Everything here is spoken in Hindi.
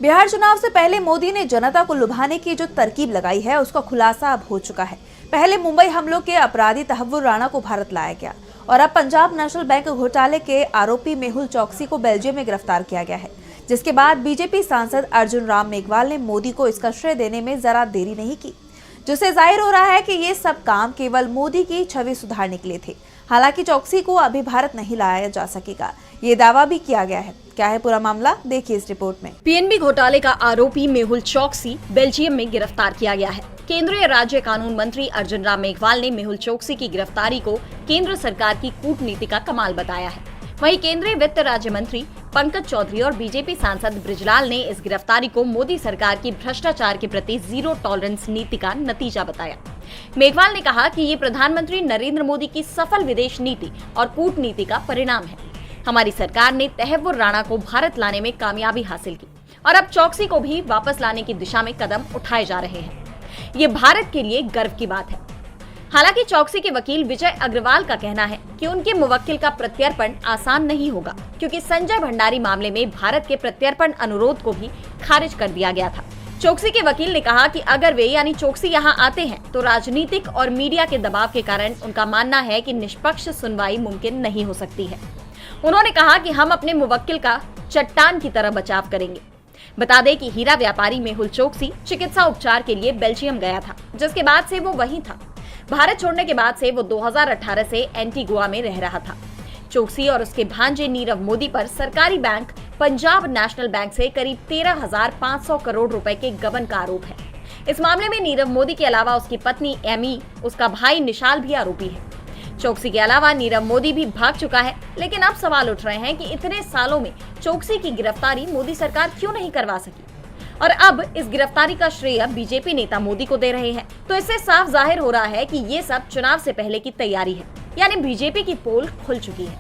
बिहार चुनाव से पहले मोदी ने जनता को लुभाने की जो तरकीब लगाई है उसका खुलासा अब हो चुका है। पहले मुंबई हमलों के अपराधी तहव्वुर राणा को भारत लाया गया और अब पंजाब नेशनल बैंक घोटाले के आरोपी मेहुल चोकसी को बेल्जियम में गिरफ्तार किया गया है, जिसके बाद बीजेपी सांसद अर्जुन राम मेघवाल ने मोदी को इसका श्रेय देने में जरा देरी नहीं की, जिससे जाहिर हो रहा है कि ये सब काम केवल मोदी की छवि सुधारने के लिए थे। हालांकि चोकसी को अभी भारत नहीं लाया जा सकेगा, ये दावा भी किया गया है। क्या है पूरा मामला, देखिए इस रिपोर्ट में। पीएनबी घोटाले का आरोपी मेहुल चोकसी बेल्जियम में गिरफ्तार किया गया है। केंद्रीय राज्य कानून मंत्री अर्जुन राम मेघवाल ने मेहुल चोकसी की गिरफ्तारी को केंद्र सरकार की कूटनीति का कमाल बताया है। वहीं केंद्रीय वित्त राज्य मंत्री पंकज चौधरी और बीजेपी सांसद बृजलाल ने इस गिरफ्तारी को मोदी सरकार की भ्रष्टाचार के प्रति जीरो टॉलरेंस नीति का नतीजा बताया। मेघवाल ने कहा कि ये प्रधानमंत्री नरेंद्र मोदी की सफल विदेश नीति और कूटनीति का परिणाम है। हमारी सरकार ने तहव्वुर राणा को भारत लाने में कामयाबी हासिल की और अब चोकसी को भी वापस लाने की दिशा में कदम उठाए जा रहे हैं। ये भारत के लिए गर्व की बात है। हालांकि चोकसी के वकील विजय अग्रवाल का कहना है कि उनके मुवक्किल का प्रत्यर्पण आसान नहीं होगा, क्योंकि संजय भंडारी मामले में भारत के प्रत्यर्पण अनुरोध को भी खारिज कर दिया गया था। चोकसी के वकील ने कहा कि अगर वे यानी चोकसी यहां आते हैं तो राजनीतिक और मीडिया के दबाव के कारण उनका मानना है कि निष्पक्ष सुनवाई मुमकिन नहीं हो सकती है। उन्होंने कहा कि हम अपने मुवक्किल का चट्टान की तरह बचाव करेंगे। बता दें कि हीरा व्यापारी मेहुल चोकसी चिकित्सा उपचार के लिए बेल्जियम गया था, जिसके बाद से वो वहीं था। भारत छोड़ने के बाद से वो 2018 से एंटीगुआ में रह रहा था। चोकसी और उसके भांजे नीरव मोदी पर सरकारी बैंक पंजाब नेशनल बैंक से करीब 13,500 करोड़ रुपए के गबन का आरोप है। इस मामले में नीरव मोदी के अलावा उसकी पत्नी एमी, उसका भाई निशाल भी आरोपी है। चोकसी के अलावा नीरव मोदी भी भाग चुका है, लेकिन अब सवाल उठ रहे हैं कि इतने सालों में चोकसी की गिरफ्तारी मोदी सरकार क्यों नहीं करवा सकी और अब इस गिरफ्तारी का श्रेय बीजेपी नेता मोदी को दे रहे हैं। तो इससे साफ जाहिर हो रहा है कि ये सब चुनाव से पहले की तैयारी है, यानी बीजेपी की पोल खुल चुकी है।